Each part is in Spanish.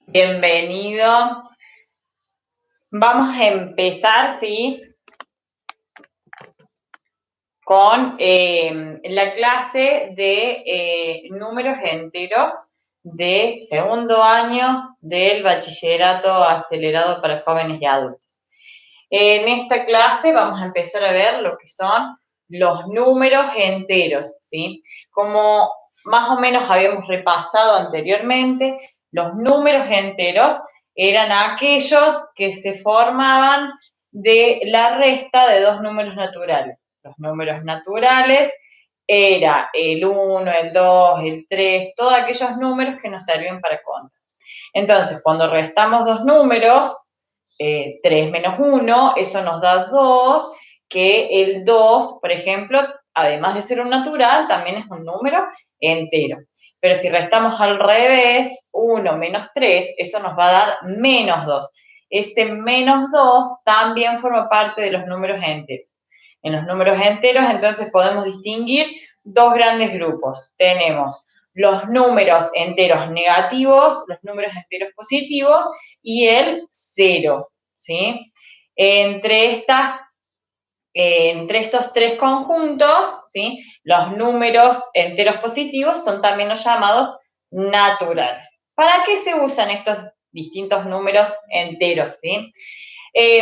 Bienvenido. Vamos a empezar, ¿sí? Con la clase de números enteros de segundo año del bachillerato acelerado para jóvenes y adultos. En esta clase vamos a empezar a ver lo que son los números enteros, ¿sí? Como más o menos habíamos repasado anteriormente, los números enteros eran aquellos que se formaban de la resta de dos números naturales. Los números naturales era el 1, el 2, el 3, todos aquellos números que nos servían para contar. Entonces, cuando restamos dos números, 3 menos 1, eso nos da 2, que el 2, por ejemplo, además de ser un natural, también es un número entero. Pero si restamos al revés, 1 menos 3, eso nos va a dar menos 2. Ese menos 2 también forma parte de los números enteros. En los números enteros, entonces, podemos distinguir dos grandes grupos. Tenemos los números enteros negativos, los números enteros positivos y el cero, ¿sí? Entre estos tres conjuntos, ¿sí? Los números enteros positivos son también los llamados naturales. ¿Para qué se usan estos distintos números enteros, ¿sí?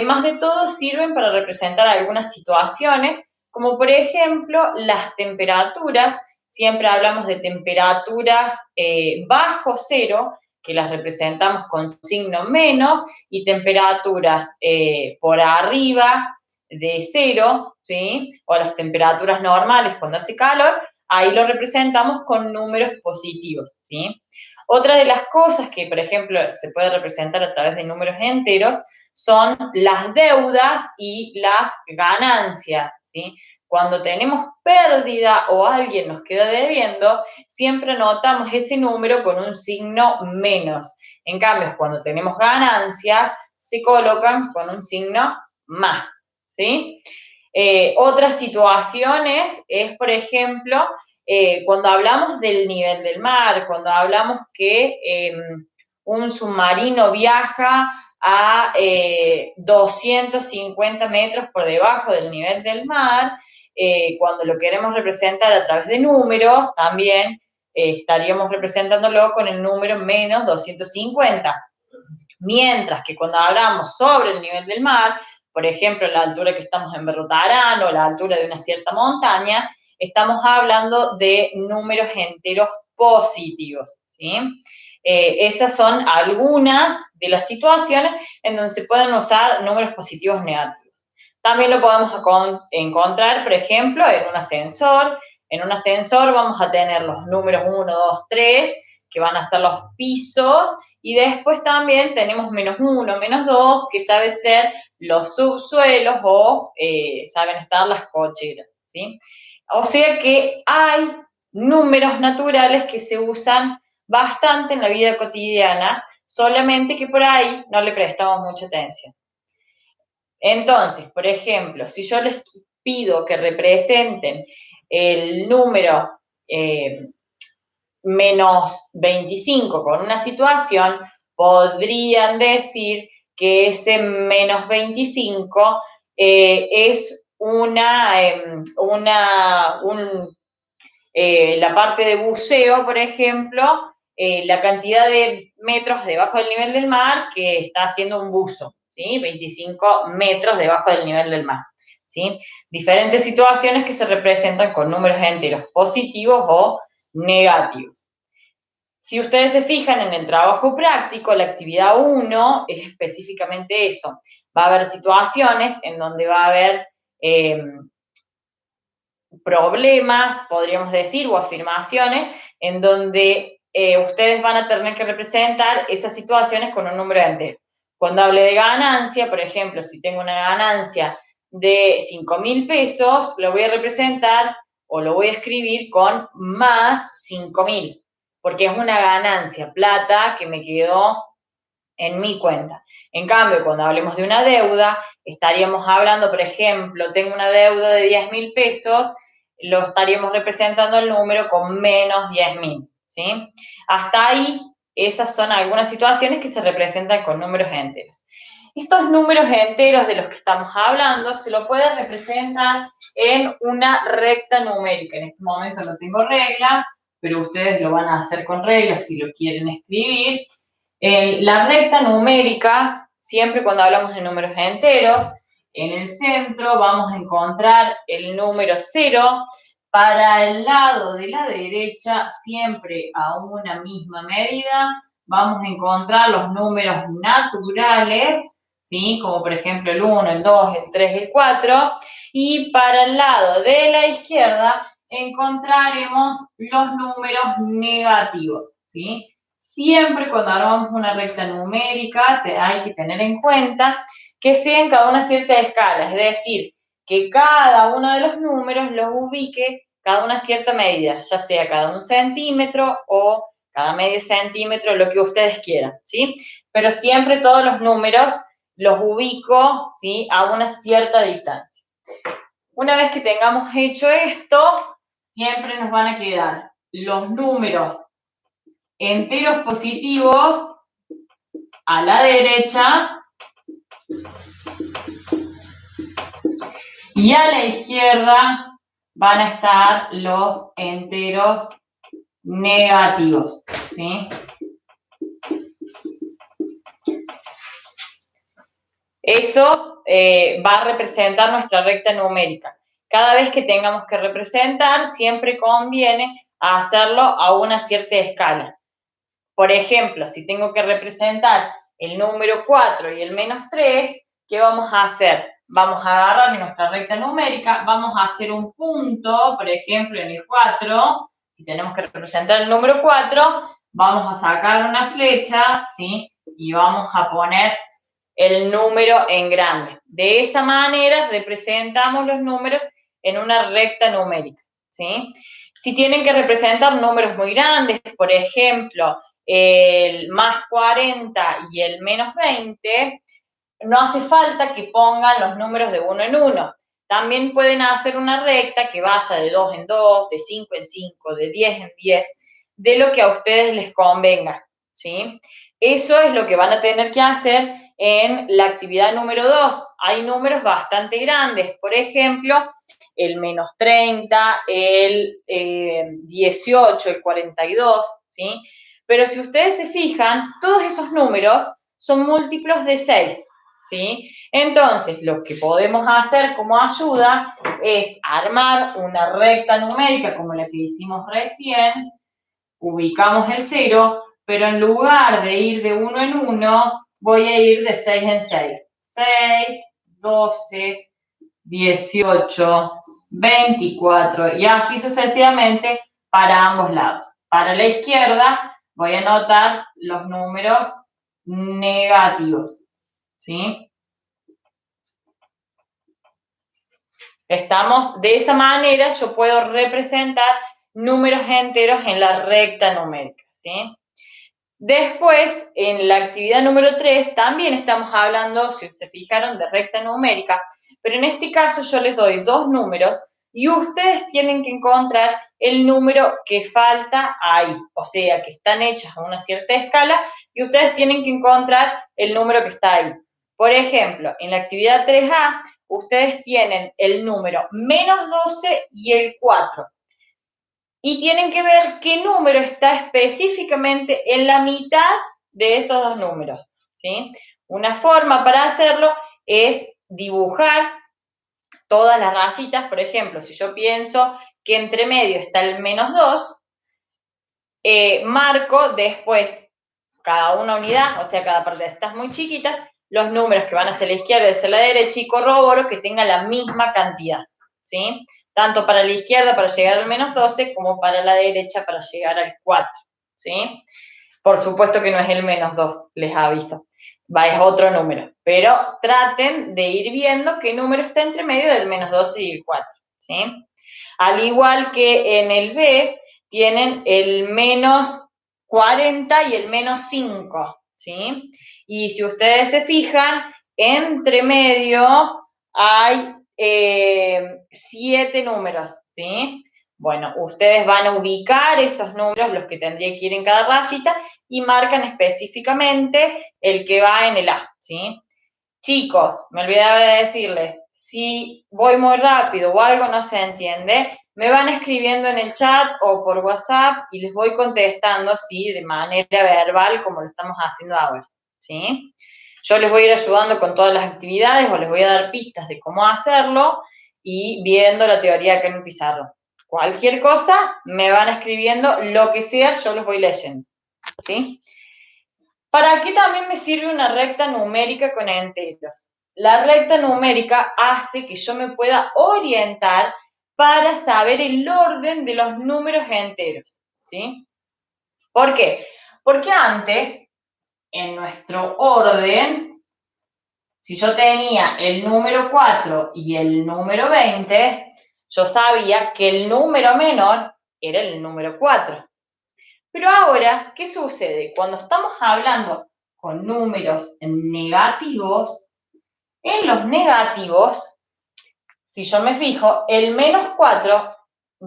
Más de todo sirven para representar algunas situaciones, como por ejemplo las temperaturas. Siempre hablamos de temperaturas bajo cero, que las representamos con signo menos, y temperaturas por arriba de cero, ¿sí? O las temperaturas normales cuando hace calor, ahí lo representamos con números positivos, ¿sí? Otra de las cosas que, por ejemplo, se puede representar a través de números enteros son las deudas y las ganancias, ¿sí? Cuando tenemos pérdida o alguien nos queda debiendo, siempre anotamos ese número con un signo menos. En cambio, cuando tenemos ganancias, se colocan con un signo más, ¿sí? Otras situaciones es, por ejemplo, cuando hablamos del nivel del mar, cuando hablamos que un submarino viaja a 250 metros por debajo del nivel del mar, cuando lo queremos representar a través de números, también estaríamos representándolo con el número menos 250. Mientras que cuando hablamos sobre el nivel del mar, por ejemplo, la altura que estamos en Berrotarán o la altura de una cierta montaña, estamos hablando de números enteros positivos, ¿sí? Esas son algunas de las situaciones en donde se pueden usar números positivos negativos. También lo podemos encontrar, por ejemplo, en un ascensor. En un ascensor vamos a tener los números 1, 2, 3, que van a ser los pisos, y después también tenemos menos 1, menos 2, que saben ser los subsuelos o saben estar las cocheras, ¿sí? O sea que hay números naturales que se usan bastante en la vida cotidiana, solamente que por ahí no le prestamos mucha atención. Entonces, por ejemplo, si yo les pido que representen el número menos 25 con una situación, podrían decir que ese menos 25 es la parte de buceo, por ejemplo, la cantidad de metros debajo del nivel del mar que está haciendo un buzo, ¿sí? 25 metros debajo del nivel del mar, ¿sí? Diferentes situaciones que se representan con números enteros positivos o negativos. Si ustedes se fijan en el trabajo práctico, la actividad 1 es específicamente eso. Va a haber situaciones en donde va a haber problemas, podríamos decir, o afirmaciones, en donde ustedes van a tener que representar esas situaciones con un número entero. Cuando hable de ganancia, por ejemplo, si tengo una ganancia de 5.000 pesos, lo voy a representar o lo voy a escribir con más 5.000, porque es una ganancia, plata que me quedó en mi cuenta. En cambio, cuando hablemos de una deuda, estaríamos hablando, por ejemplo, tengo una deuda de 10.000 pesos, lo estaríamos representando el número con menos 10.000, ¿sí? Hasta ahí esas son algunas situaciones que se representan con números enteros. Estos números enteros de los que estamos hablando se lo puede representar en una recta numérica. En este momento no tengo regla, pero ustedes lo van a hacer con regla si lo quieren escribir. La recta numérica, siempre cuando hablamos de números enteros, en el centro vamos a encontrar el número 0. Para el lado de la derecha, siempre a una misma medida, vamos a encontrar los números naturales, ¿sí? Como por ejemplo el 1, el 2, el 3, el 4. Y para el lado de la izquierda encontraremos los números negativos, ¿sí? Siempre cuando hagamos una recta numérica hay que tener en cuenta que sea en cada una cierta escala, es decir, que cada uno de los números los ubique cada una cierta medida, ya sea cada 1 centímetro o cada medio centímetro, lo que ustedes quieran, ¿sí? Pero siempre todos los números los ubico, ¿sí? A una cierta distancia. Una vez que tengamos hecho esto, siempre nos van a quedar los números enteros positivos a la derecha y a la izquierda van a estar los enteros negativos, ¿sí? Eso va a representar nuestra recta numérica. Cada vez que tengamos que representar, siempre conviene hacerlo a una cierta escala. Por ejemplo, si tengo que representar el número 4 y el menos 3, ¿qué vamos a hacer? Vamos a agarrar nuestra recta numérica, vamos a hacer un punto, por ejemplo, en el 4, si tenemos que representar el número 4, vamos a sacar una flecha, ¿sí? Y vamos a poner el número en grande. De esa manera representamos los números en una recta numérica, ¿sí? Si tienen que representar números muy grandes, por ejemplo, el más 40 y el menos 20, no hace falta que pongan los números de 1 en 1. También pueden hacer una recta que vaya de 2 en 2, de 5 en 5, de 10 en 10, de lo que a ustedes les convenga, ¿sí? Eso es lo que van a tener que hacer en la actividad número 2. Hay números bastante grandes, por ejemplo, el menos 30, el 18, el 42, ¿sí? Pero si ustedes se fijan, todos esos números son múltiplos de 6, ¿sí? Entonces, lo que podemos hacer como ayuda es armar una recta numérica como la que hicimos recién, ubicamos el 0, pero en lugar de ir de 1 en 1, voy a ir de 6 en 6. 6, 12, 18, 24 y así sucesivamente para ambos lados. Para la izquierda voy a anotar los números negativos, ¿sí? Estamos, de esa manera yo puedo representar números enteros en la recta numérica, ¿sí? Después, en la actividad número 3, también estamos hablando, si se fijaron, de recta numérica, pero en este caso yo les doy dos números y ustedes tienen que encontrar el número que falta ahí, o sea, que están hechas a una cierta escala y ustedes tienen que encontrar el número que está ahí. Por ejemplo, en la actividad 3A, ustedes tienen el número menos 12 y el 4 y tienen que ver qué número está específicamente en la mitad de esos dos números, ¿sí? Una forma para hacerlo es dibujar todas las rayitas. Por ejemplo, si yo pienso que entre medio está el menos 2, marco después cada una unidad, o sea, cada parte de estas muy chiquitas, los números que van hacia la izquierda y hacia la derecha y corroboro que tenga la misma cantidad, ¿sí? Tanto para la izquierda para llegar al menos 12 como para la derecha para llegar al 4, ¿sí? Por supuesto que no es el menos 2, les aviso. Es otro número, pero traten de ir viendo qué número está entre medio del menos 12 y el 4, ¿sí? Al igual que en el B, tienen el menos 40 y el menos 5, ¿sí? Y si ustedes se fijan, entre medio hay 7 números, ¿sí? Bueno, ustedes van a ubicar esos números, los que tendría que ir en cada rayita, y marcan específicamente el que va en el A, ¿sí? Chicos, me olvidaba de decirles, si voy muy rápido o algo no se entiende, me van escribiendo en el chat o por WhatsApp y les voy contestando, sí, de manera verbal, como lo estamos haciendo ahora, ¿sí? Yo les voy a ir ayudando con todas las actividades o les voy a dar pistas de cómo hacerlo y viendo la teoría acá en el pizarro. Cualquier cosa, me van escribiendo, lo que sea, yo los voy leyendo, ¿sí? ¿Para qué también me sirve una recta numérica con enteros? La recta numérica hace que yo me pueda orientar para saber el orden de los números enteros, ¿sí? ¿Por qué? Porque antes, en nuestro orden, si yo tenía el número 4 y el número 20, yo sabía que el número menor era el número 4. Pero ahora, ¿qué sucede? Cuando estamos hablando con números negativos, en los negativos, si yo me fijo, el menos 4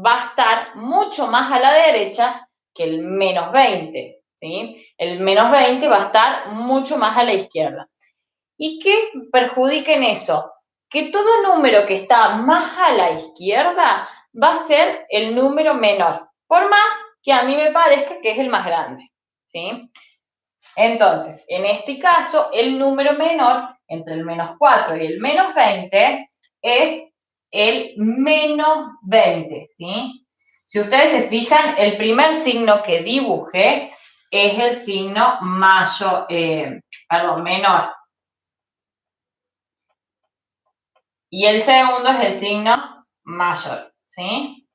va a estar mucho más a la derecha que el menos 20, ¿sí? El menos 20 va a estar mucho más a la izquierda. ¿Y qué perjudica en eso? Que todo número que está más a la izquierda va a ser el número menor, por más que a mí me parezca que es el más grande, ¿sí? Entonces, en este caso, el número menor entre el menos 4 y el menos 20 es el menos 20, ¿sí? Si ustedes se fijan, el primer signo que dibujé es el signo menor. Y el segundo es el signo mayor, ¿sí?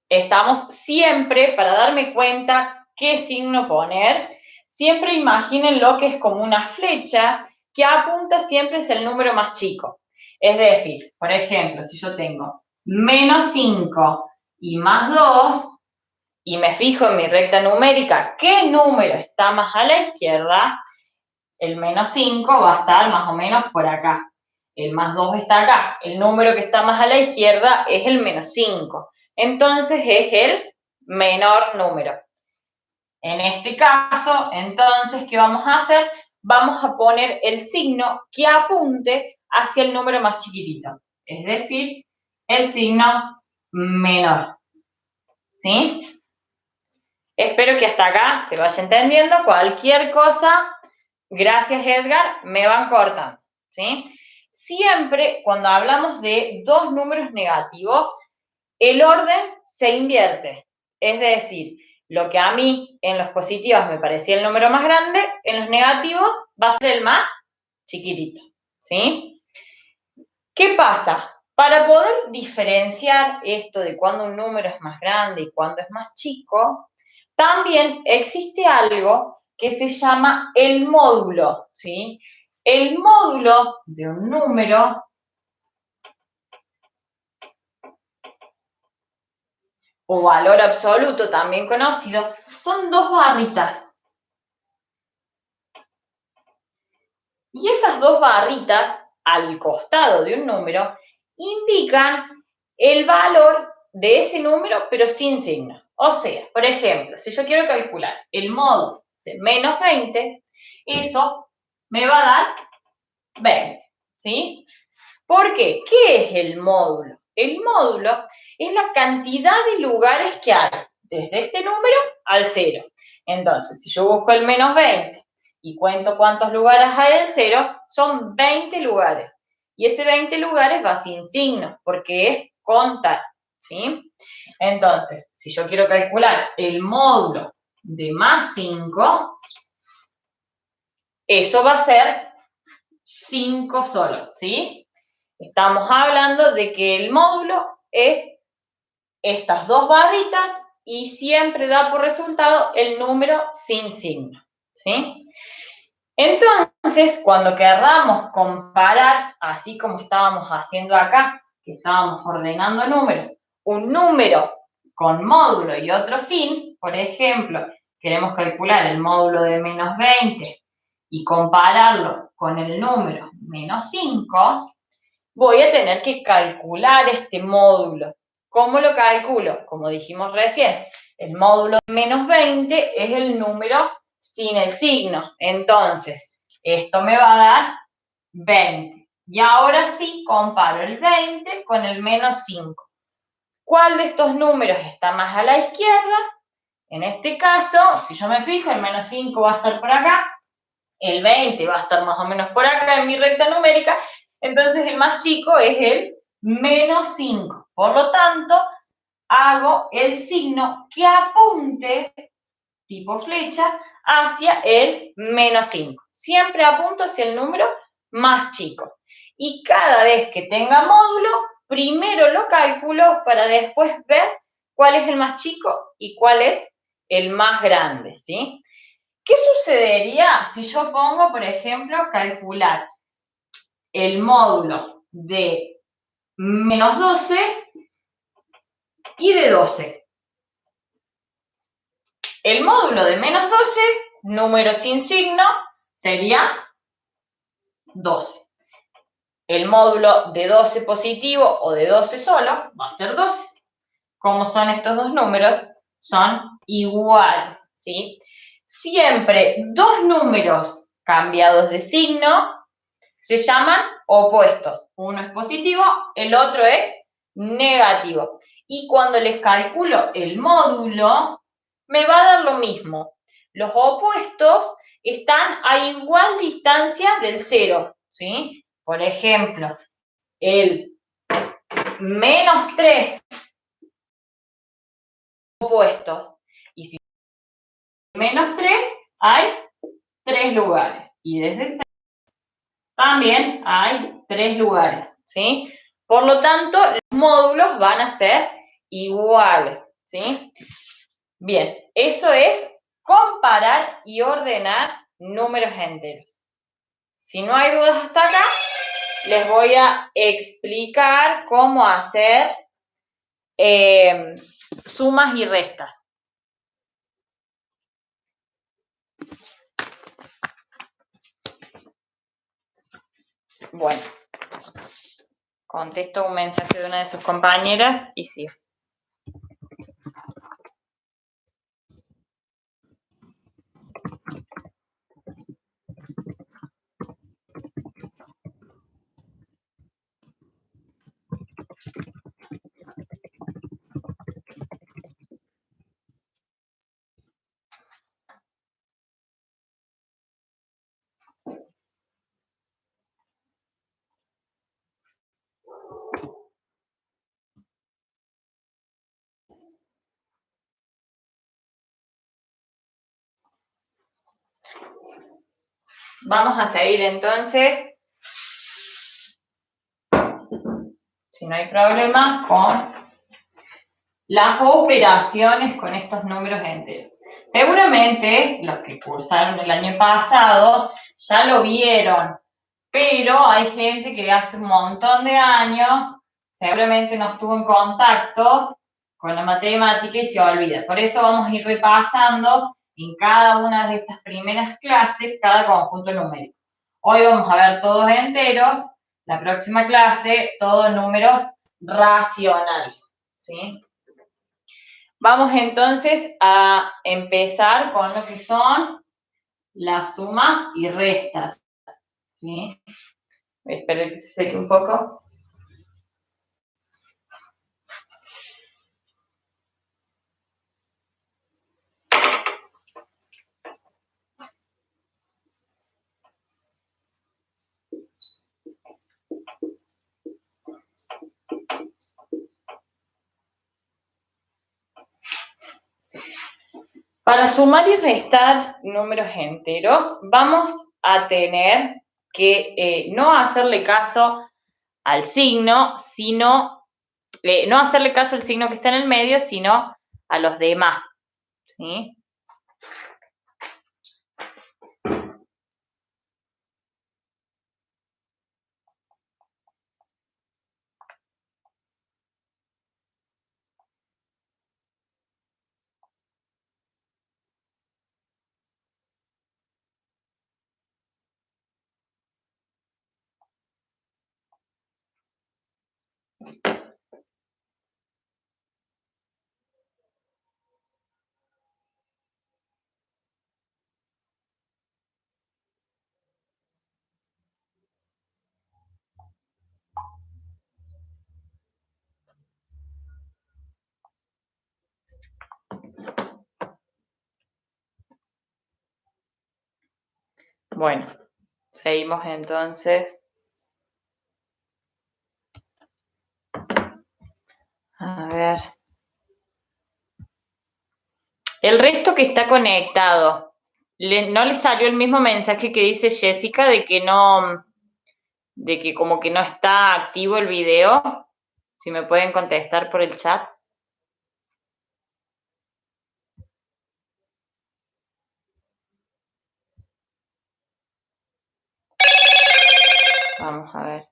Estamos siempre, para darme cuenta qué signo poner, siempre imaginen lo que es como una flecha que apunta siempre hacia el número más chico. Es decir, por ejemplo, si yo tengo menos 5 y más 2, y me fijo en mi recta numérica, ¿qué número está más a la izquierda? El menos 5 va a estar más o menos por acá. El más 2 está acá. El número que está más a la izquierda es el menos 5. Entonces es el menor número. En este caso, entonces, ¿qué vamos a hacer? Vamos a poner el signo que apunte hacia el número más chiquitito. Es decir, el signo menor. ¿Sí? Espero que hasta acá se vaya entendiendo. Cualquier cosa, gracias Edgar, me van cortando, ¿sí? Siempre cuando hablamos de dos números negativos, el orden se invierte. Es decir, lo que a mí en los positivos me parecía el número más grande, en los negativos va a ser el más chiquitito, ¿sí? ¿Qué pasa? Para poder diferenciar esto de cuándo un número es más grande y cuándo es más chico, también existe algo que se llama el módulo, ¿sí? El módulo de un número o valor absoluto, también conocido, son dos barritas. Y esas dos barritas al costado de un número indican el valor de ese número, pero sin signo. O sea, por ejemplo, si yo quiero calcular el módulo de menos 20, eso me va a dar 20, ¿sí? ¿Por qué? ¿Qué es el módulo? El módulo es la cantidad de lugares que hay desde este número al 0. Entonces, si yo busco el menos 20 y cuento cuántos lugares hay del 0, son 20 lugares. Y ese 20 lugares va sin signo, porque es contar, ¿sí? Entonces, si yo quiero calcular el módulo de más 5, eso va a ser 5 solo, ¿sí? Estamos hablando de que el módulo es estas dos barritas y siempre da por resultado el número sin signo, ¿sí? Entonces, cuando queramos comparar, así como estábamos haciendo acá, que estábamos ordenando números, un número con módulo y otro sin, por ejemplo, queremos calcular el módulo de menos 20 y compararlo con el número menos 5, voy a tener que calcular este módulo. ¿Cómo lo calculo? Como dijimos recién, el módulo de menos 20 es el número sin el signo. Entonces, esto me va a dar 20. Y ahora sí comparo el 20 con el menos 5. ¿Cuál de estos números está más a la izquierda? En este caso, si yo me fijo, el menos 5 va a estar por acá, el 20 va a estar más o menos por acá en mi recta numérica, entonces el más chico es el menos 5. Por lo tanto, hago el signo que apunte, tipo flecha, hacia el menos 5. Siempre apunto hacia el número más chico. Y cada vez que tenga módulo, primero lo calculo para después ver cuál es el más chico y cuál es el más grande, ¿sí? ¿Qué sucedería si yo pongo, por ejemplo, calcular el módulo de menos 12 y de 12? El módulo de menos 12, número sin signo, sería 12. El módulo de 12 positivo o de 12 solo va a ser 12. ¿Cómo son estos dos números? Son iguales, ¿sí? Siempre dos números cambiados de signo se llaman opuestos. Uno es positivo, el otro es negativo. Y cuando les calculo el módulo, me va a dar lo mismo. Los opuestos están a igual distancia del cero, ¿sí? Por ejemplo, el menos 3 opuestos. Y si menos 3 hay 3 lugares. Y desde el también hay 3 lugares, ¿sí? Por lo tanto, los módulos van a ser iguales, ¿sí? Bien, eso es comparar y ordenar números enteros. Si no hay dudas hasta acá, les voy a explicar cómo hacer sumas y restas. Bueno, contesto un mensaje de una de sus compañeras y sí. Vamos a seguir entonces, si no hay problema, con las operaciones con estos números enteros. Seguramente los que cursaron el año pasado ya lo vieron, pero hay gente que hace un montón de años seguramente no estuvo en contacto con la matemática y se olvida. Por eso vamos a ir repasando en cada una de estas primeras clases cada conjunto numérico. Hoy vamos a ver todos enteros, la próxima clase todos números racionales, ¿sí? Vamos entonces a empezar con lo que son las sumas y restas, ¿sí? Espero que se seque un poco. Para sumar y restar números enteros, vamos a tener que no hacerle caso al signo, sino, no hacerle caso al signo que está en el medio, sino a los demás, ¿sí? Bueno, seguimos entonces. A ver. El resto que está conectado, ¿no le salió el mismo mensaje que dice Jessica de que no, de que como que no está activo el video? Si me pueden contestar por el chat. Vamos a ver.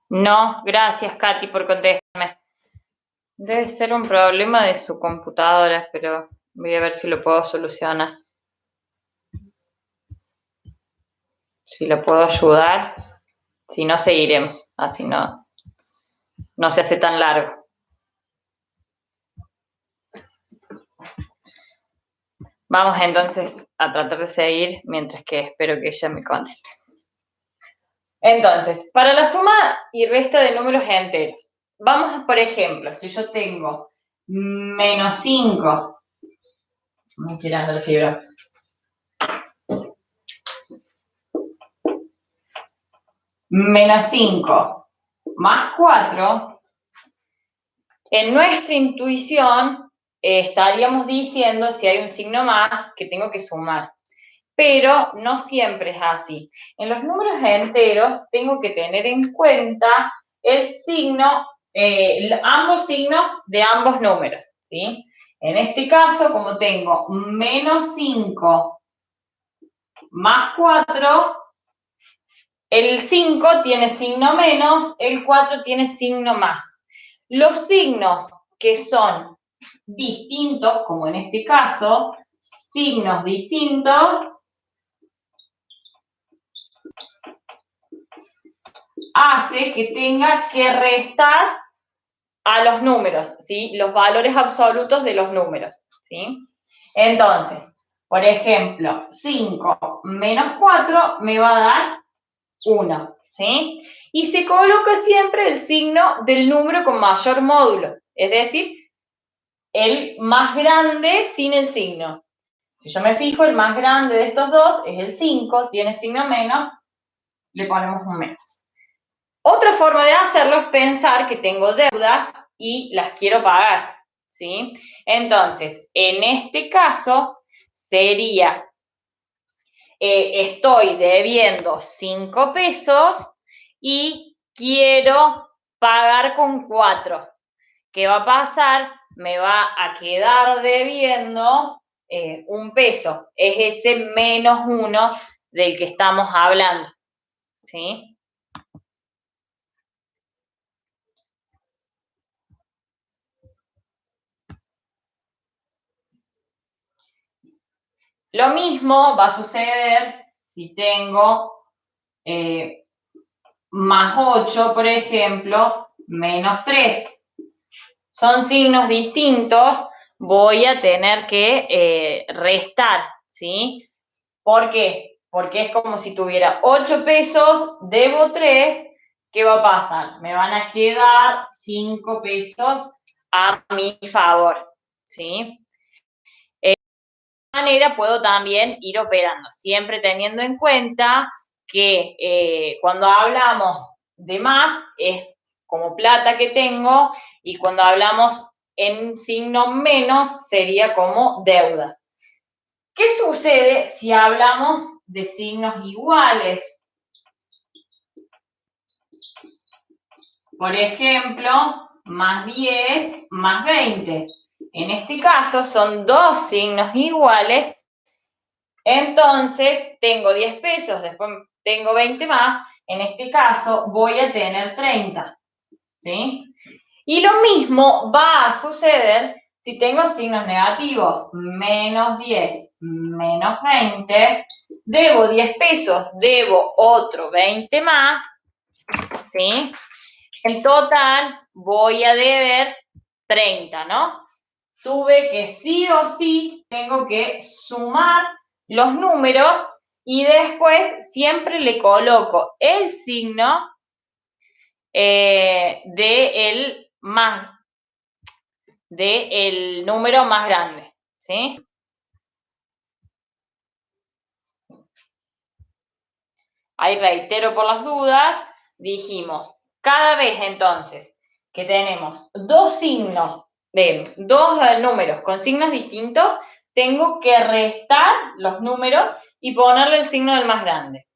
No, gracias Katy por contestarme. Debe ser un problema de su computadora, pero voy a ver si lo puedo solucionar. Si lo puedo ayudar, si no seguiremos, así no se hace tan largo. Vamos entonces a tratar de seguir mientras que espero que ella me conteste. Entonces, para la suma y resta de números enteros, vamos, por ejemplo, si yo tengo menos 5, me tirando la fibra, menos 5 más 4, en nuestra intuición estaríamos diciendo, si hay un signo más, que tengo que sumar. Pero no siempre es así. En los números enteros tengo que tener en cuenta el signo, ambos signos de ambos números, ¿sí? En este caso, como tengo menos 5 más 4, el 5 tiene signo menos, el 4 tiene signo más. Los signos que son distintos, como en este caso, signos distintos, hace que tenga que restar a los números, ¿sí? Los valores absolutos de los números, ¿sí? Entonces, por ejemplo, 5 menos 4 me va a dar 1, ¿sí? Y se coloca siempre el signo del número con mayor módulo, es decir, el más grande sin el signo. Si yo me fijo, el más grande de estos dos es el 5, tiene signo menos, le ponemos un menos. Otra forma de hacerlo es pensar que tengo deudas y las quiero pagar, ¿sí? Entonces, en este caso sería, estoy debiendo 5 pesos y quiero pagar con 4. ¿Qué va a pasar? Me va a quedar debiendo 1 peso. Es ese menos 1 del que estamos hablando, ¿sí? Lo mismo va a suceder si tengo más 8, por ejemplo, menos 3. Son signos distintos, voy a tener que restar, ¿sí? ¿Por qué? Porque es como si tuviera 8 pesos, debo 3, ¿qué va a pasar? Me van a quedar 5 pesos a mi favor, ¿sí? Manera puedo también ir operando, siempre teniendo en cuenta que cuando hablamos de más es como plata que tengo y cuando hablamos en signo menos sería como deudas. ¿Qué sucede si hablamos de signos iguales? Por ejemplo, más 10 más 20. En este caso son dos signos iguales. Entonces, tengo 10 pesos, después tengo 20 más, en este caso voy a tener 30, ¿sí? Y lo mismo va a suceder si tengo signos negativos, menos 10, menos 20, debo 10 pesos, debo otro 20 más, ¿sí? En total voy a deber 30, ¿no? Tuve que sí o sí, tengo que sumar los números y después siempre le coloco el signo del número más grande, ¿sí? Ahí reitero por las dudas, dijimos, cada vez entonces que tenemos dos números con signos distintos, tengo que restar los números y ponerle el signo del más grande.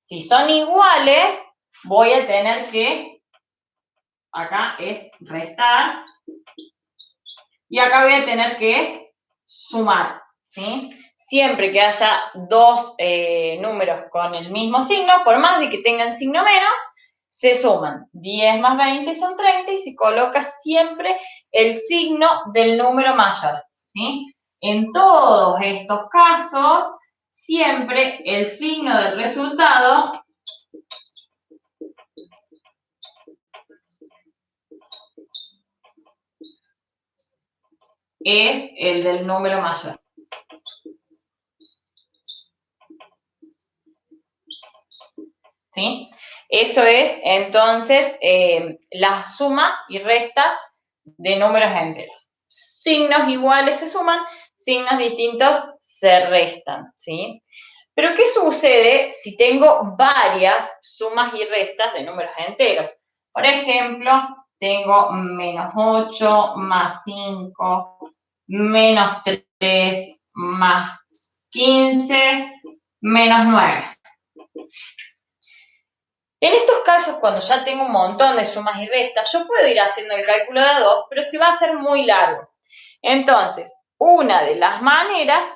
Si son iguales, voy a tener que, acá es restar, y acá voy a tener que sumar, ¿sí? Siempre que haya dos números con el mismo signo, por más de que tengan signo menos, se suman. 10 más 20 son 30 y se coloca siempre el signo del número mayor, ¿sí? En todos estos casos, siempre el signo del resultado es el del número mayor. ¿Sí? Eso es, entonces, las sumas y restas de números enteros. Signos iguales se suman, signos distintos se restan, ¿sí? Pero, ¿qué sucede si tengo varias sumas y restas de números enteros? Por ejemplo, tengo menos 8 más 5, menos 3 más 15, menos 9. En estos casos, cuando ya tengo un montón de sumas y restas, yo puedo ir haciendo el cálculo de a 2, pero se va a hacer muy largo. Entonces, una de las maneras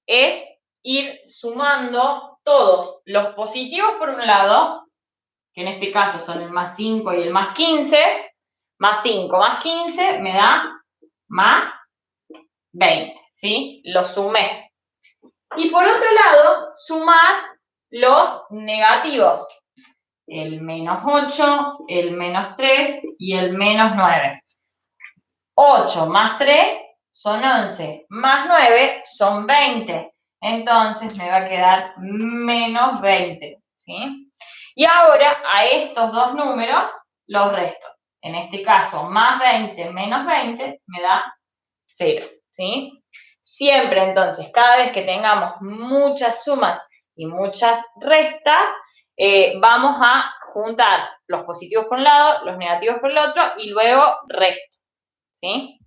es ir sumando todos los positivos por un lado, que en este caso son el más 5 y el más 15, más 5 más 15 me da más 20, ¿sí? Lo sumé. Y por otro lado, sumar los negativos. El menos 8, el menos 3 y el menos 9. 8 más 3 son 11, más 9 son 20. Entonces me va a quedar menos 20, ¿sí? Y ahora a estos dos números los resto. En este caso, más 20 menos 20 me da 0, ¿sí? Siempre entonces, cada vez que tengamos muchas sumas y muchas restas, vamos a juntar los positivos por un lado, los negativos por el otro y luego resto, ¿sí?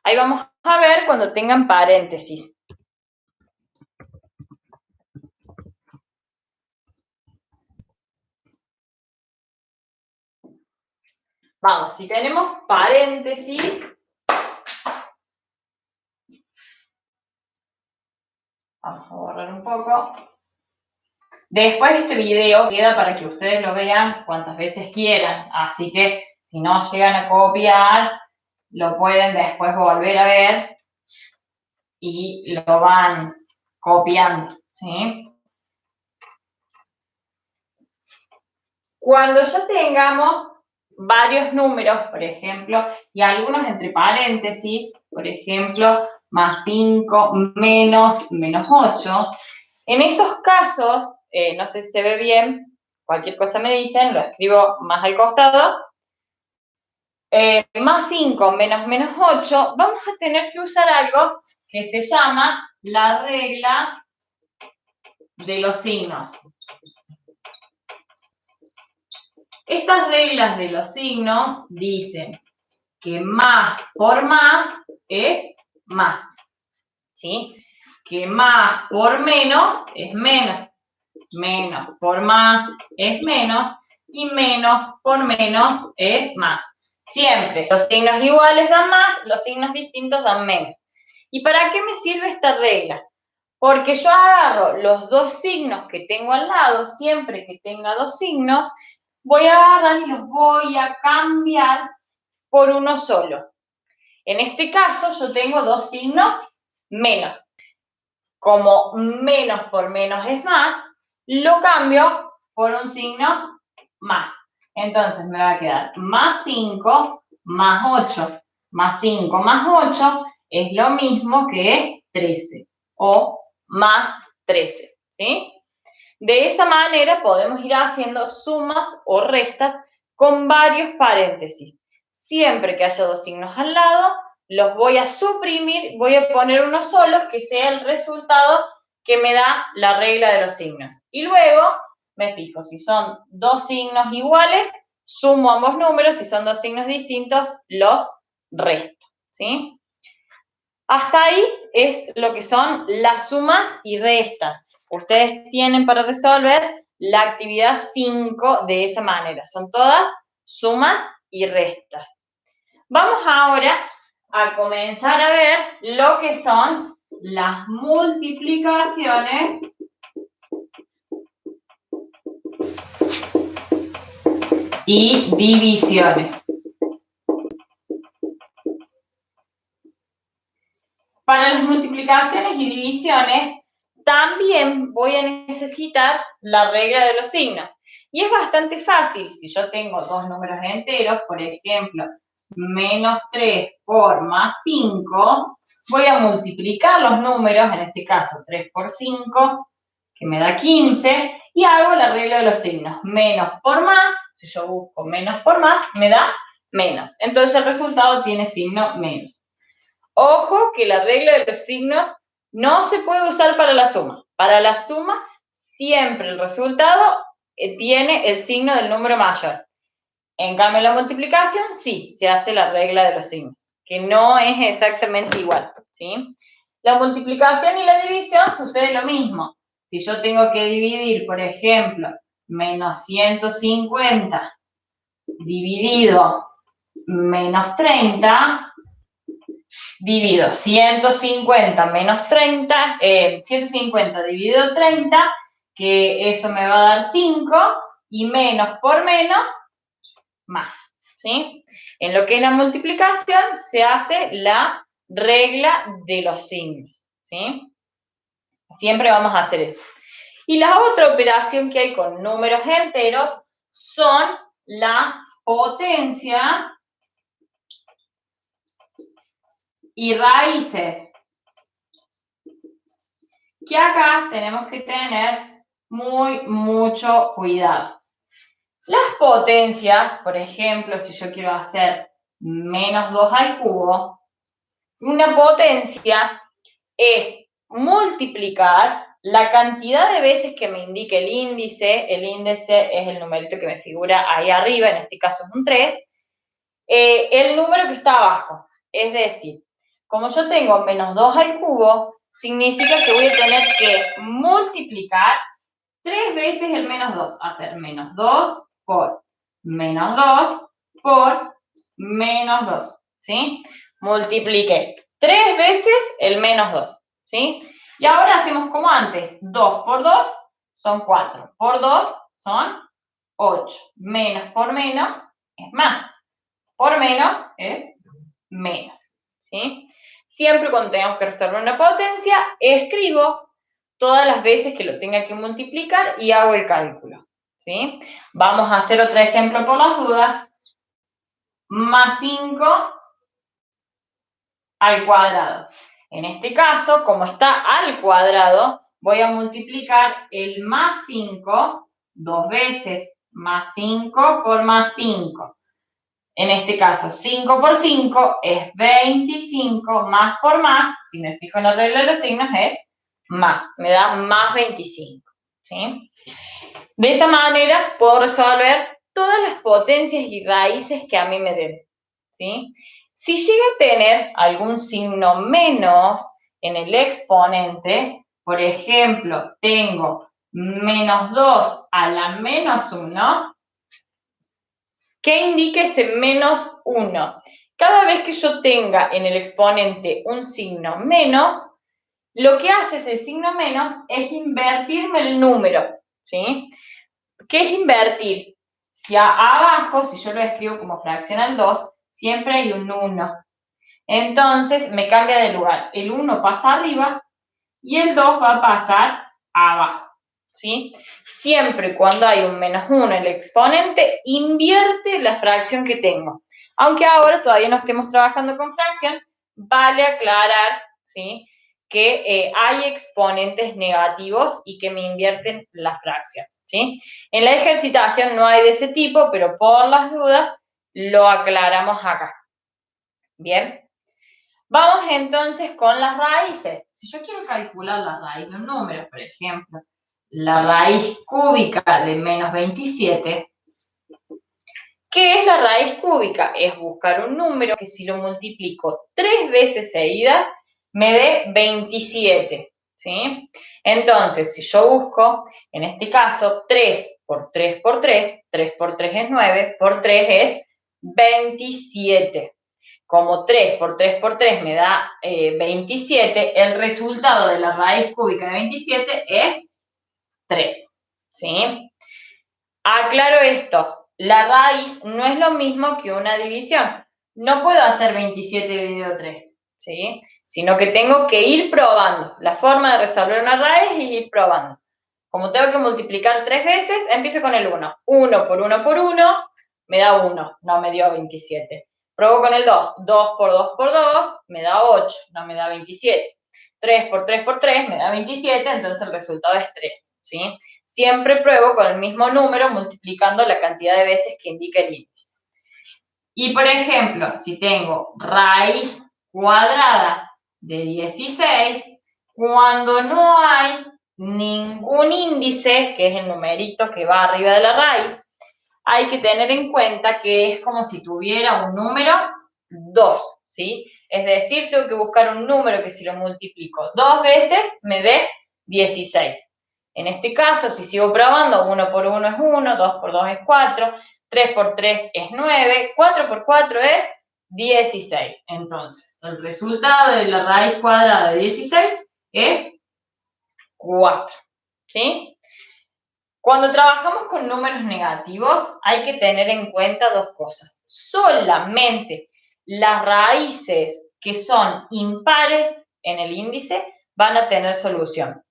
Ahí vamos a ver cuando tengan paréntesis. Vamos, si tenemos paréntesis, vamos a borrar un poco. Después este video queda para que ustedes lo vean cuantas veces quieran, así que si no llegan a copiar, lo pueden después volver a ver y lo van copiando, ¿sí? Cuando ya tengamos varios números, por ejemplo, y algunos entre paréntesis, por ejemplo, más 5, menos 8, en esos casos, no sé si se ve bien, cualquier cosa me dicen, lo escribo más al costado, más 5 menos 8, vamos a tener que usar algo que se llama la regla de los signos. Estas reglas de los signos dicen que más por más es más, ¿sí? Que más por menos es menos, menos por más es menos y menos por menos es más. Siempre los signos iguales dan más, los signos distintos dan menos. ¿Y para qué me sirve esta regla? Porque yo agarro los dos signos que tengo al lado, siempre que tenga dos signos, voy a agarrar y los voy a cambiar por uno solo. En este caso yo tengo dos signos menos. Como menos por menos es más, lo cambio por un signo más. Entonces me va a quedar más 5 más 8. Más 5 más 8 es lo mismo que 13 o más 13, ¿sí? De esa manera podemos ir haciendo sumas o restas con varios paréntesis. Siempre que haya dos signos al lado, los voy a suprimir, voy a poner uno solo que sea el resultado que me da la regla de los signos. Y luego me fijo, si son dos signos iguales, sumo ambos números, si son dos signos distintos, los resto, ¿sí? Hasta ahí es lo que son las sumas y restas. Ustedes tienen para resolver la actividad 5 de esa manera. Son todas sumas y restas. Vamos ahora a comenzar a ver lo que son las multiplicaciones y divisiones. Para las multiplicaciones y divisiones también voy a necesitar la regla de los signos. Y es bastante fácil. Si yo tengo dos números enteros, por ejemplo, menos 3 por más 5, voy a multiplicar los números, en este caso 3 por 5, que me da 15, y hago la regla de los signos. Menos por más, si yo busco menos por más, me da menos. Entonces el resultado tiene signo menos. Ojo que la regla de los signos no se puede usar para la suma. Para la suma, siempre el resultado tiene el signo del número mayor. En cambio, la multiplicación sí, se hace la regla de los signos, que no es exactamente igual, ¿sí? La multiplicación y la división sucede lo mismo. Si yo tengo que dividir, por ejemplo, menos 150 dividido menos 30, divido 150 menos 30, 150 dividido 30, que eso me va a dar 5, y menos por menos, más, ¿sí? En lo que es la multiplicación, se hace la regla de los signos, ¿sí? Siempre vamos a hacer eso. Y la otra operación que hay con números enteros son las potencias y raíces, que acá tenemos que tener mucho cuidado. Las potencias, por ejemplo, si yo quiero hacer menos 2 al cubo, una potencia es multiplicar la cantidad de veces que me indique el índice es el numerito que me figura ahí arriba, en este caso es un 3, el número que está abajo. Es decir, como yo tengo menos 2 al cubo, significa que voy a tener que multiplicar 3 veces el menos 2. Hacer menos 2 por menos 2 por menos 2, ¿sí? Multipliqué 3 veces el menos 2, ¿sí? Y ahora hacemos como antes. 2 por 2 son 4. Por 2 son 8. Menos por menos es más. Por menos es menos, ¿sí? Siempre cuando tengamos que resolver una potencia, escribo todas las veces que lo tenga que multiplicar y hago el cálculo, ¿sí? Vamos a hacer otro ejemplo por las dudas. Más 5 al cuadrado. En este caso, como está al cuadrado, voy a multiplicar el más 5 dos veces. Más 5 por más 5. En este caso, 5 por 5 es 25, más por más, si me fijo en la regla de los signos, es más, me da más 25, ¿sí? De esa manera puedo resolver todas las potencias y raíces que a mí me den, ¿sí? Si llega a tener algún signo menos en el exponente, por ejemplo, tengo menos 2 a la menos 1, ¿qué indica ese menos 1? Cada vez que yo tenga en el exponente un signo menos, lo que hace ese signo menos es invertirme el número, ¿sí? ¿Qué es invertir? Si abajo, si yo lo escribo como fracción al 2, siempre hay un 1. Entonces me cambia de lugar. El 1 pasa arriba y el 2 va a pasar abajo, ¿sí? Siempre cuando hay un menos 1 el exponente, invierte la fracción que tengo. Aunque ahora todavía no estemos trabajando con fracción, vale aclarar, ¿sí?, que hay exponentes negativos y que me invierten la fracción, ¿sí? En la ejercitación no hay de ese tipo, pero por las dudas lo aclaramos acá. Bien. Vamos entonces con las raíces. Si yo quiero calcular la raíz de un número, por ejemplo, la raíz cúbica de menos 27, ¿qué es la raíz cúbica? Es buscar un número que si lo multiplico 3 veces seguidas me dé 27, ¿sí? Entonces, si yo busco, en este caso, 3 por 3 por 3, 3 por 3 es 9, por 3 es 27. Como 3 por 3 por 3 me da 27, el resultado de la raíz cúbica de 27 es 3, ¿sí? Aclaro esto, la raíz no es lo mismo que una división. No puedo hacer 27 dividido 3, ¿sí? Sino que tengo que ir probando. La forma de resolver una raíz es ir probando. Como tengo que multiplicar 3 veces, empiezo con el 1. 1 por 1 por 1 me da 1, no me dio 27. Pruebo con el 2. 2 por 2 por 2 me da 8, no me da 27. 3 por 3 por 3 me da 27, entonces el resultado es 3, ¿sí? Siempre pruebo con el mismo número multiplicando la cantidad de veces que indica el índice. Y por ejemplo, si tengo raíz cuadrada de 16, cuando no hay ningún índice, que es el numerito que va arriba de la raíz, hay que tener en cuenta que es como si tuviera un número 2, ¿sí? Es decir, tengo que buscar un número que si lo multiplico 2 veces me dé 16. En este caso, si sigo probando, 1 por 1 es 1, 2 por 2 es 4, 3 por 3 es 9, 4 por 4 es 16. Entonces, el resultado de la raíz cuadrada de 16 es 4, ¿sí? Cuando trabajamos con números negativos, hay que tener en cuenta dos cosas. Solamente las raíces que son impares en el índice van a tener solución.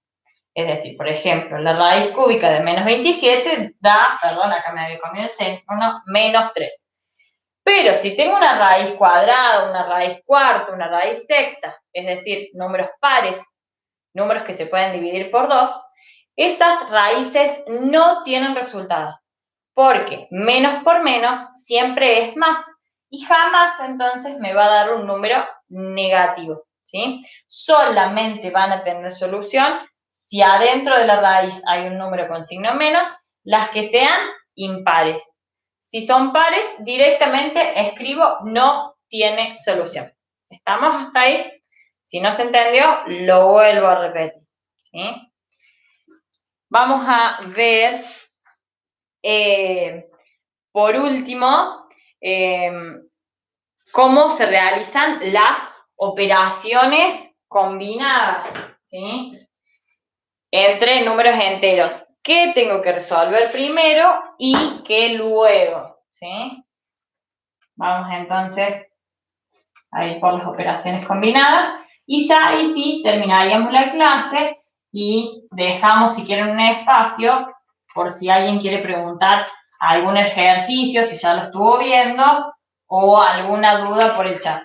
Es decir, por ejemplo, la raíz cúbica de menos 27 da, perdón, acá me había comido el seno, menos 3. Pero si tengo una raíz cuadrada, una raíz cuarta, una raíz sexta, es decir, números pares, números que se pueden dividir por 2, esas raíces no tienen resultado, porque menos por menos siempre es más y jamás entonces me va a dar un número negativo, ¿sí? Solamente van a tener solución si adentro de la raíz hay un número con signo menos, las que sean impares. Si son pares, directamente escribo no tiene solución. ¿Estamos hasta ahí? Si no se entendió, lo vuelvo a repetir, ¿sí? Vamos a ver, por último, cómo se realizan las operaciones combinadas, ¿sí?, entre números enteros. ¿Qué tengo que resolver primero y qué luego? ¿Sí? Vamos entonces a ir por las operaciones combinadas y ya ahí sí terminaríamos la clase y dejamos, si quieren, un espacio por si alguien quiere preguntar algún ejercicio, si ya lo estuvo viendo, o alguna duda por el chat.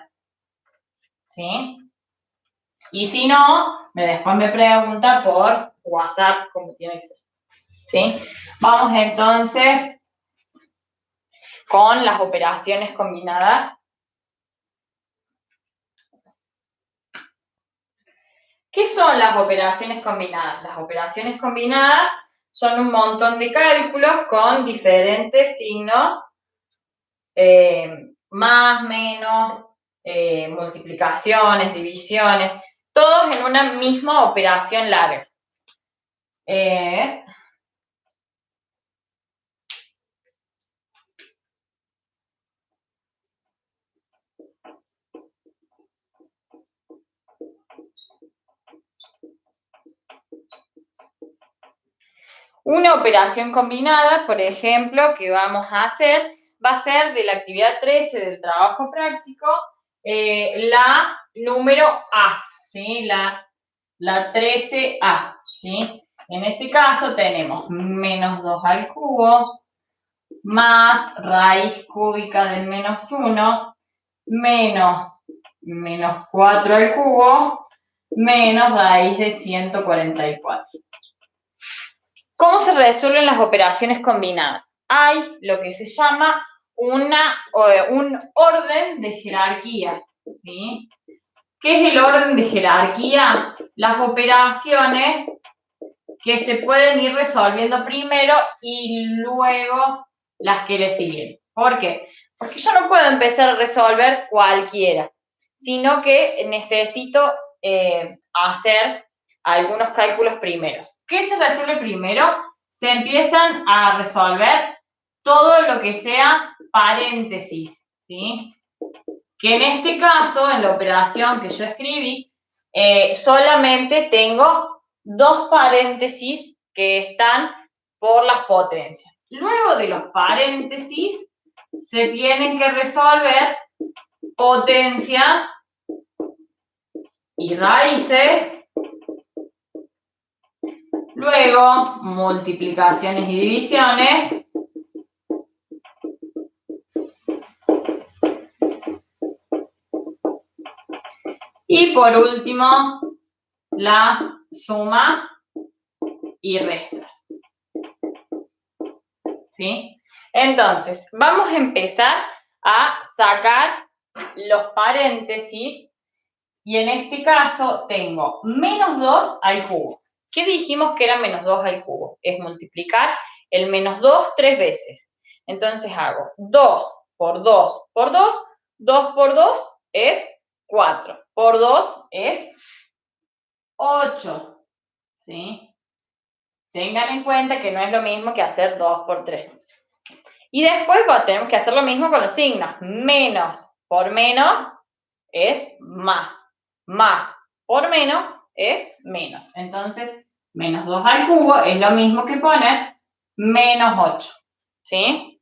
¿Sí? Y si no, después me pregunta por WhatsApp, como tiene que ser. ¿Sí? Vamos entonces con las operaciones combinadas. ¿Qué son las operaciones combinadas? Las operaciones combinadas son un montón de cálculos con diferentes signos, más, menos, multiplicaciones, divisiones, todos en una misma operación larga. Una operación combinada, por ejemplo, que vamos a hacer, va a ser de la actividad 13 del trabajo práctico, la número A, ¿sí? La 13A, ¿sí? En ese caso tenemos menos 2 al cubo más raíz cúbica del menos 1 menos 4 al cubo menos raíz de 144. ¿Cómo se resuelven las operaciones combinadas? Hay lo que se llama un orden de jerarquía, ¿sí? ¿Qué es el orden de jerarquía? Las operaciones que se pueden ir resolviendo primero y luego las que le siguen. ¿Por qué? Porque yo no puedo empezar a resolver cualquiera, sino que necesito hacer algunos cálculos primeros. ¿Qué se resuelve primero? Se empiezan a resolver todo lo que sea paréntesis, ¿sí? Que en este caso, en la operación que yo escribí, solamente tengo 2 paréntesis que están por las potencias. Luego de los paréntesis, se tienen que resolver potencias y raíces, luego multiplicaciones y divisiones, y por último, las sumas y restas. ¿Sí? Entonces, vamos a empezar a sacar los paréntesis y en este caso tengo menos 2 al cubo. ¿Qué dijimos que era menos 2 al cubo? Es multiplicar el menos 2 3 veces. Entonces hago 2 por 2 por 2, 2 por 2 es 4, por 2 es 8, ¿sí? Tengan en cuenta que no es lo mismo que hacer 2 por 3. Y después tenemos que hacer lo mismo con los signos. Menos por menos es más. Más por menos es menos. Entonces, menos 2 al cubo es lo mismo que poner menos 8. ¿Sí?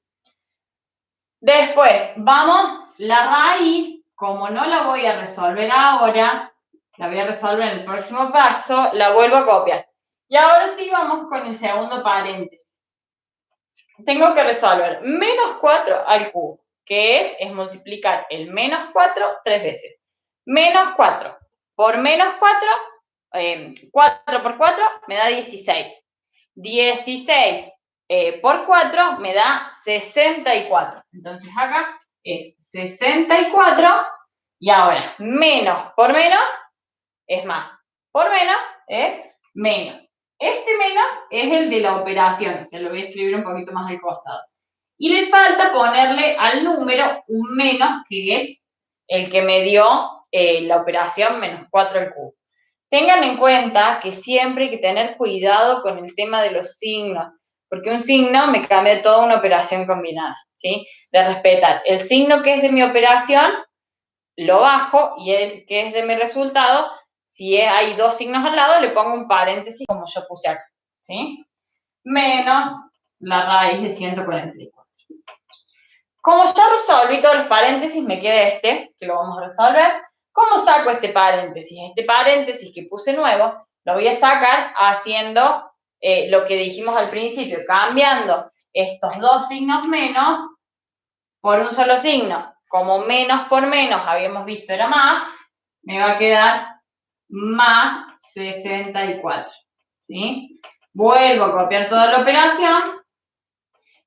Después, vamos, la raíz, como no la voy a resolver ahora, la voy a resolver en el próximo paso, la vuelvo a copiar. Y ahora sí vamos con el segundo paréntesis. Tengo que resolver menos 4 al cubo, que es multiplicar el menos 4 3 veces. Menos 4 por menos 4, 4 por 4 me da 16. 16 por 4 me da 64. Entonces acá es 64 y ahora menos por menos es más. Por menos es menos. Este menos es el de la operación, se lo voy a escribir un poquito más al costado. Y les falta ponerle al número un menos, que es el que me dio la operación menos 4 al cubo. Tengan en cuenta que siempre hay que tener cuidado con el tema de los signos, porque un signo me cambia toda una operación combinada, ¿sí? De respetar el signo que es de mi operación, lo bajo, y el que es de mi resultado, si hay 2 signos al lado, le pongo un paréntesis como yo puse acá, ¿sí? Menos la raíz de 144. Como ya resolví todos los paréntesis, me queda este, que lo vamos a resolver. ¿Cómo saco este paréntesis? Este paréntesis que puse nuevo, lo voy a sacar haciendo lo que dijimos al principio, cambiando estos 2 signos menos por un solo signo. Como menos por menos habíamos visto era más, me va a quedar más 64, ¿sí? Vuelvo a copiar toda la operación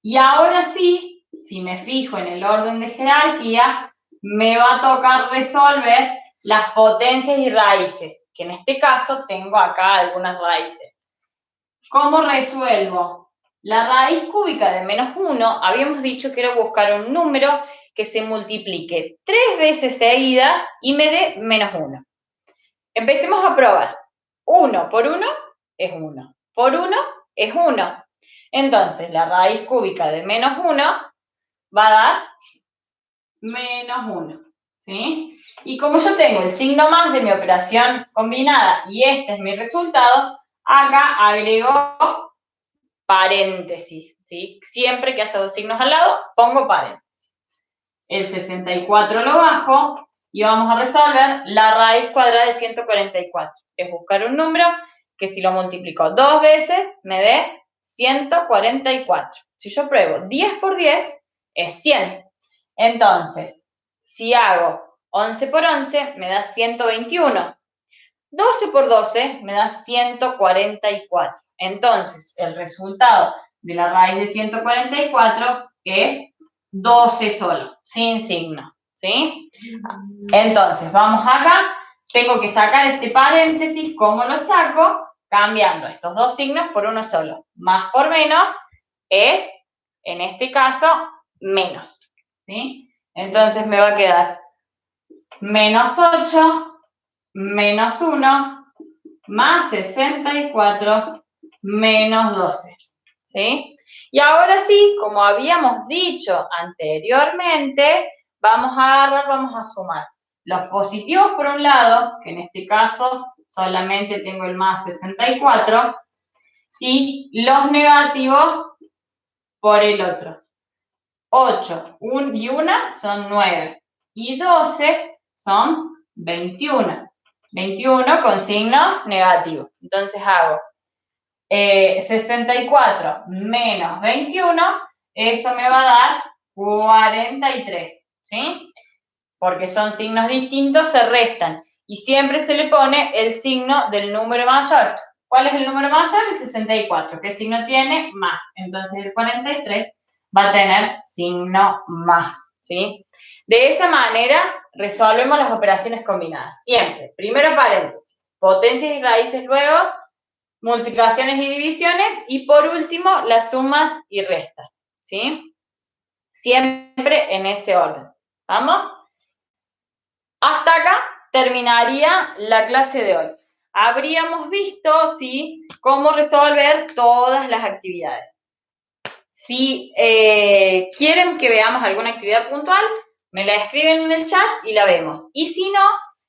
y ahora sí, si me fijo en el orden de jerarquía, me va a tocar resolver las potencias y raíces, que en este caso tengo acá algunas raíces. ¿Cómo resuelvo? La raíz cúbica de menos 1, habíamos dicho que era buscar un número que se multiplique 3 veces seguidas y me dé menos 1. Empecemos a probar. 1 por 1 es 1. Por 1 es 1. Entonces, la raíz cúbica de menos 1 va a dar menos 1. ¿Sí? Y como yo tengo el signo más de mi operación combinada y este es mi resultado, acá agrego paréntesis. ¿Sí? Siempre que haya 2 signos al lado, pongo paréntesis. El 64 lo bajo y vamos a resolver la raíz cuadrada de 144. Es buscar un número que si lo multiplico 2 veces me dé 144. Si yo pruebo 10 por 10 es 100. Entonces, si hago 11 por 11 me da 121. 12 por 12 me da 144. Entonces, el resultado de la raíz de 144 es 12 solo, sin signo, ¿sí? Entonces, vamos acá. Tengo que sacar este paréntesis. ¿Cómo lo saco? Cambiando estos dos signos por uno solo. Más por menos es, en este caso, menos, ¿sí? Entonces, me va a quedar menos 8 menos 1 más 64 menos 12, ¿sí? Y ahora sí, como habíamos dicho anteriormente, vamos a sumar los positivos por un lado, que en este caso solamente tengo el más 64, y los negativos por el otro. 8 y 1 son 9, y 12 son 21. 21 con signo negativo. Entonces hago 64 menos 21, eso me va a dar 43, ¿sí? Porque son signos distintos, se restan. Y siempre se le pone el signo del número mayor. ¿Cuál es el número mayor? El 64. ¿Qué signo tiene? Más. Entonces el 43 va a tener signo más, ¿sí? De esa manera resolvemos las operaciones combinadas. Siempre, primero paréntesis, potencias y raíces luego, multiplicaciones y divisiones, y por último, las sumas y restas, ¿sí? Siempre en ese orden. ¿Vamos? Hasta acá terminaría la clase de hoy. Habríamos visto, ¿sí?, cómo resolver todas las actividades. Si quieren que veamos alguna actividad puntual, me la escriben en el chat y la vemos. Y si no,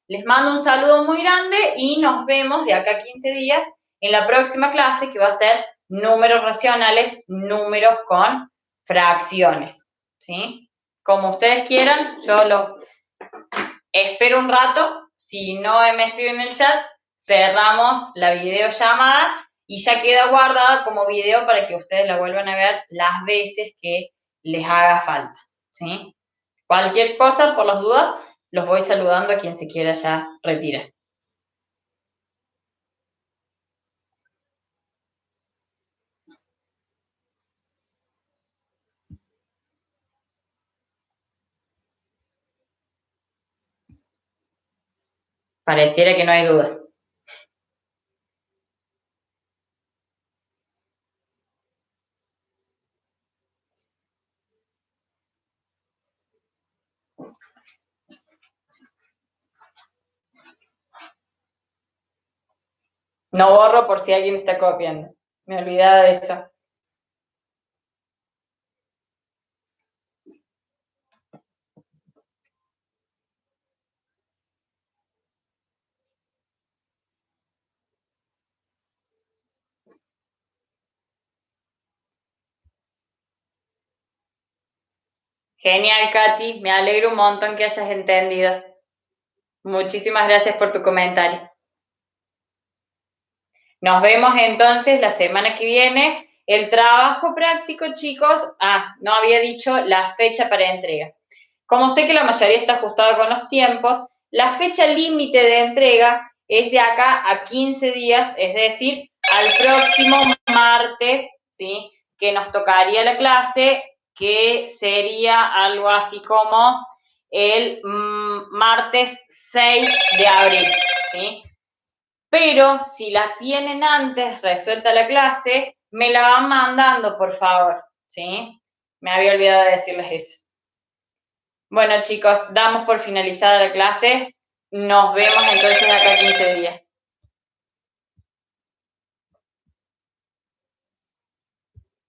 les mando un saludo muy grande y nos vemos de acá a 15 días en la próxima clase, que va a ser números racionales, números con fracciones, ¿sí? Como ustedes quieran, yo los espero un rato. Si no me escriben en el chat, cerramos la videollamada y ya queda guardada como video para que ustedes la vuelvan a ver las veces que les haga falta, ¿sí? Cualquier cosa, por las dudas, los voy saludando a quien se quiera ya retirar. Pareciera que no hay dudas. No borro por si alguien está copiando. Me olvidaba de eso. Genial, Katy. Me alegro un montón que hayas entendido. Muchísimas gracias por tu comentario. Nos vemos entonces la semana que viene. El trabajo práctico, chicos, no había dicho la fecha para entrega. Como sé que la mayoría está ajustada con los tiempos, la fecha límite de entrega es de acá a 15 días, es decir, al próximo martes, ¿sí?, que nos tocaría la clase, que sería algo así como el martes 6 de abril, ¿sí? Pero si la tienen antes resuelta la clase, me la van mandando, por favor, ¿sí? Me había olvidado de decirles eso. Bueno, chicos, damos por finalizada la clase. Nos vemos entonces acá 15 días.